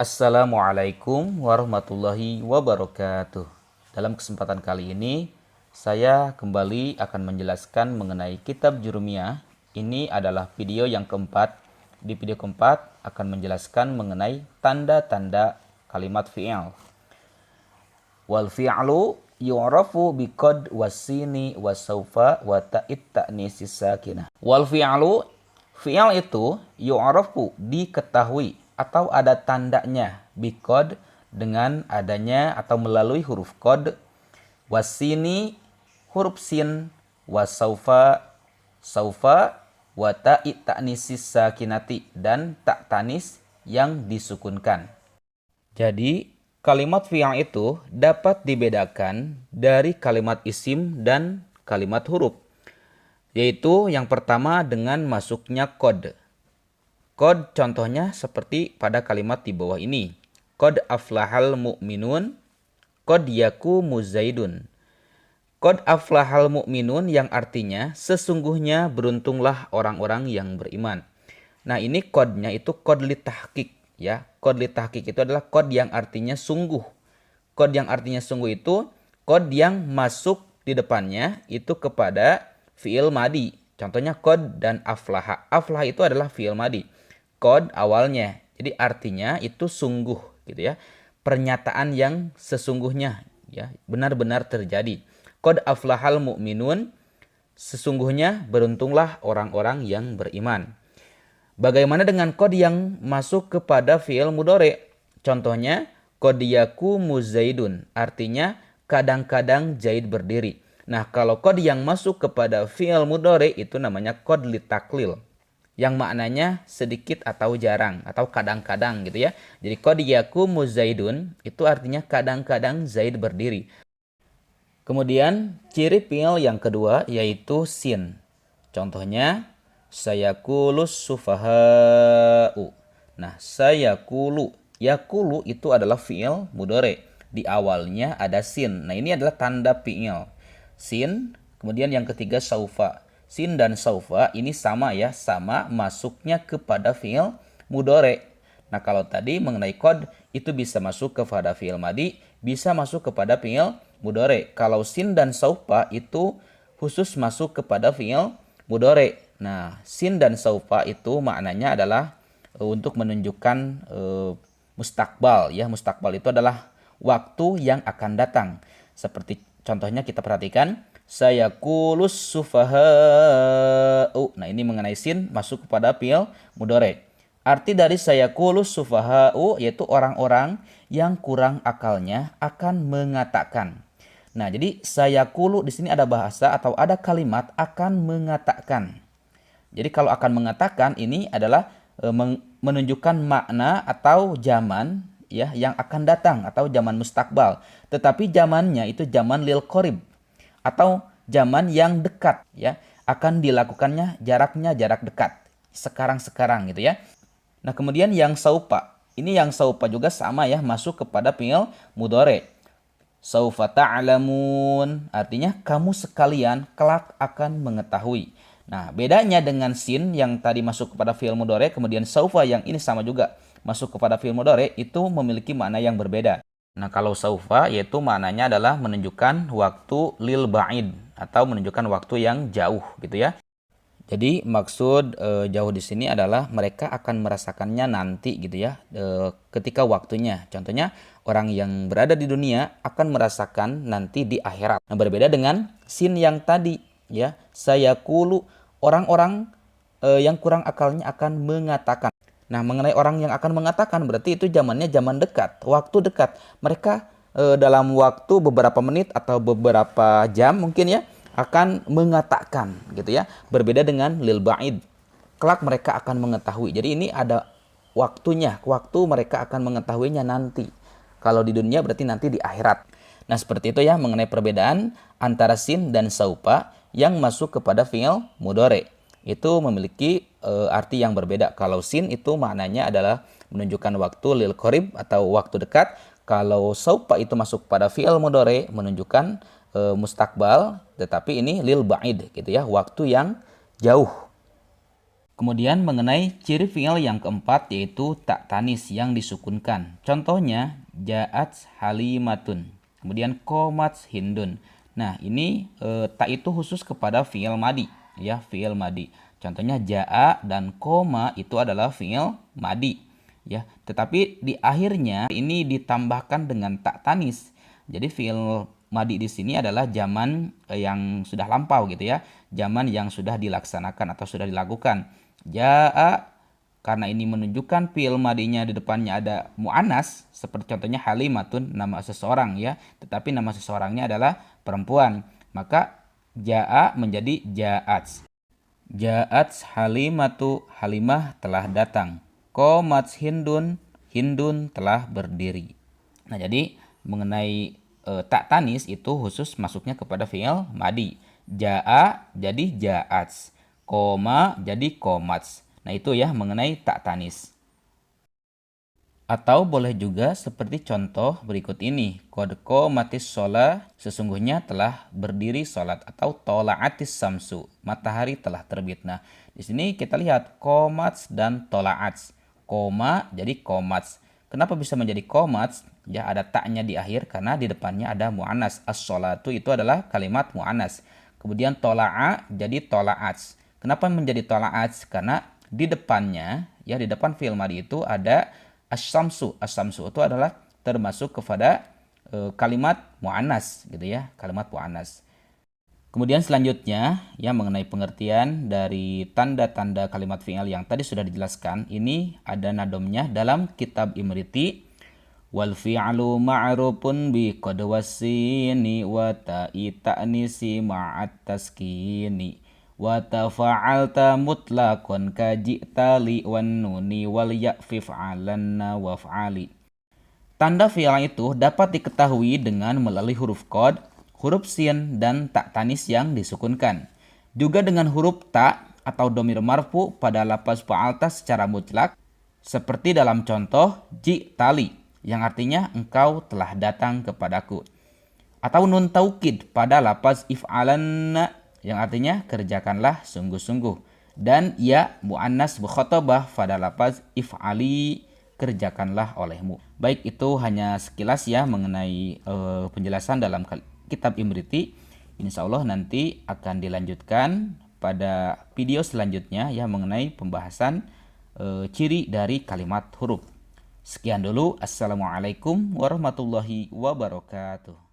Assalamualaikum warahmatullahi wabarakatuh. Dalam kesempatan kali ini, saya kembali akan menjelaskan mengenai kitab Jurumiyah. Ini adalah video yang keempat. Di video keempat akan menjelaskan mengenai tanda-tanda kalimat fi'il. Wal fi'lu yu'rafu biqad wasini wasaufa wa ta'id ta'nisis sakinah. Wal fi'lu, fi'il itu yu'rafu, diketahui atau ada tandanya, biqad, dengan adanya atau melalui huruf qad, wasini, huruf sin, wasaufa, saufa, wa ta'i ta'nisis sakinati, dan tak tanis yang disukunkan. Jadi kalimat fi'il itu dapat dibedakan dari kalimat isim dan kalimat huruf, yaitu yang pertama dengan masuknya qad. Qad contohnya seperti pada kalimat di bawah ini. Qad aflahal mu'minun, qad yakumu zaidun. Qad aflahal mu'minun yang artinya sesungguhnya beruntunglah orang-orang yang beriman. Nah, ini qadnya itu qad li tahqiq ya. Qad li tahqiq itu adalah qad yang artinya sungguh. Qad yang artinya sungguh itu qad yang masuk di depannya itu kepada fi'il madi. Contohnya qad dan aflaha. Aflaha itu adalah fi'il madi. Qad awalnya, jadi artinya itu sungguh gitu ya, pernyataan yang sesungguhnya ya, benar-benar terjadi. Qad aflahal mu'minun, sesungguhnya beruntunglah orang-orang yang beriman. Bagaimana dengan qad yang masuk kepada fi'il mudhari? Contohnya qad yakumu zaidun, artinya kadang-kadang Zaid berdiri. Nah, kalau qad yang masuk kepada fi'il mudhari itu namanya qad li taklil, yang maknanya sedikit atau jarang atau kadang-kadang gitu ya. Jadi qad yakumu zaidun itu artinya kadang-kadang Zaid berdiri. Kemudian ciri fi'il yang kedua yaitu sin. Contohnya sayakulus sufaha'u. Nah, sayakulu, yakulu itu adalah fi'il mudhari. Di awalnya ada sin. Nah, ini adalah tanda fi'il. Sin, kemudian yang ketiga saufa. Sin dan saufa ini sama ya, sama masuknya kepada fi'il mudhari. Nah, kalau tadi mengenai qad itu bisa masuk kepada fi'il madi, bisa masuk kepada fi'il mudhari. Kalau sin dan saufa itu khusus masuk kepada fi'il mudhari. Nah, sin dan saufa itu maknanya adalah untuk menunjukkan mustakbal ya. Mustakbal itu adalah waktu yang akan datang. Seperti contohnya kita perhatikan sayakulus sufaha'u. Nah, ini mengenai sin masuk kepada fi'il mudhari. Arti dari sayakulus sufaha'u yaitu orang-orang yang kurang akalnya akan mengatakan. Nah, jadi sayakulu di sini ada bahasa atau ada kalimat akan mengatakan. Jadi kalau akan mengatakan ini adalah menunjukkan makna atau zaman ya yang akan datang atau zaman mustakbal. Tetapi zamannya itu zaman lil qarib atau zaman yang dekat ya, akan dilakukannya jaraknya jarak dekat, sekarang-sekarang gitu ya. Nah, kemudian yang saupa, ini yang saupa juga sama ya, masuk kepada fi'il mudhari. Saufa ta'lamun, artinya kamu sekalian kelak akan mengetahui. Nah, bedanya dengan sin yang tadi masuk kepada fi'il mudhari, kemudian saufa yang ini sama juga masuk kepada fi'il mudhari, itu memiliki makna yang berbeda. Nah, kalau saufa yaitu maknanya adalah menunjukkan waktu lil ba'id atau menunjukkan waktu yang jauh gitu ya. Jadi maksud jauh di sini adalah mereka akan merasakannya nanti gitu ya, ketika waktunya. Contohnya orang yang berada di dunia akan merasakan nanti di akhirat. Nah, berbeda dengan sin yang tadi ya, sayakulu, orang-orang yang kurang akalnya akan mengatakan. Nah, mengenai orang yang akan mengatakan berarti itu zamannya zaman dekat, waktu dekat. Mereka dalam waktu beberapa menit atau beberapa jam mungkin ya akan mengatakan gitu ya. Berbeda dengan lil ba'id. Kelak mereka akan mengetahui. Jadi ini ada waktunya, waktu mereka akan mengetahuinya nanti. Kalau di dunia berarti nanti di akhirat. Nah, seperti itu ya mengenai perbedaan antara sin dan saupa yang masuk kepada fi'il mudhari. Itu memiliki arti yang berbeda. Kalau sin itu maknanya adalah menunjukkan waktu lil qarib atau waktu dekat. Kalau saupa itu masuk pada fi'il mudhari menunjukkan mustakbal, tetapi ini lil ba'id gitu ya, waktu yang jauh. Kemudian mengenai ciri fi'il yang keempat yaitu tak tanis yang disukunkan. Contohnya ja'at halimatun. Kemudian qomat hindun. Nah, ini tak itu khusus kepada fi'il madi ya, fi'il madi. Contohnya ja'a dan koma itu adalah fi'il madi ya. Tetapi di akhirnya ini ditambahkan dengan tak tanis. Jadi fi'il madi di sini adalah zaman yang sudah lampau gitu ya. Zaman yang sudah dilaksanakan atau sudah dilakukan. Ja'a karena ini menunjukkan fi'il madinya di depannya ada mu'annas, seperti contohnya halimatun, nama seseorang ya, tetapi nama seseorangnya adalah perempuan. Maka ja'a menjadi ja'at. Ja'at halimatu, halimah telah datang. Qomat hindun, hindun telah berdiri. Nah, jadi mengenai tak tanis itu khusus masuknya kepada fi'il madi. Ja'a jadi ja'at. Koma jadi komats. Nah, itu ya mengenai tak tanis. Atau boleh juga seperti contoh berikut ini. Qad qomatis sholah, sesungguhnya telah berdiri sholat. Atau tola'atis samsu, matahari telah terbit. Nah, di sini kita lihat komats dan tola'ats. Koma jadi komats. Kenapa bisa menjadi komats? Ya, ada taknya di akhir karena di depannya ada mu'annas. As-sholatu itu adalah kalimat mu'annas. Kemudian tola'a jadi tola'ats. Kenapa menjadi tola'ats? Karena di depannya, ya di depan fi'il madi itu ada as-samsu. As-samsu itu adalah termasuk kepada kalimat mu'annas gitu ya, kalimat mu'annas. Kemudian selanjutnya ya mengenai pengertian dari tanda-tanda kalimat fi'il yang tadi sudah dijelaskan. Ini ada nadomnya dalam kitab Imriti. Wal fi'lu ma'rufun bi qad wasini wa ta'i ta'nisi ma'at taskini. Wa tafa'alta mutlaqan ka ji'ta li wan nuni wal ya'fif 'alanna waf'ali. Tanda fi'il itu dapat diketahui dengan melalui huruf qad, huruf sin dan tak tanis yang disukunkan. Juga dengan huruf ta atau domir marfu pada lafaz fa'alta secara mutlak seperti dalam contoh ji'tali yang artinya engkau telah datang kepadaku. Atau nun taukid pada lafaz if'alanna yang artinya kerjakanlah sungguh-sungguh. Dan ya mu'annas mukhatabah pada lafaz if'ali, kerjakanlah olehmu. Baik, itu hanya sekilas ya mengenai penjelasan dalam kitab Imriti. Insya Allah nanti akan dilanjutkan pada video selanjutnya ya mengenai pembahasan ciri dari kalimat huruf. Sekian dulu. Assalamualaikum warahmatullahi wabarakatuh.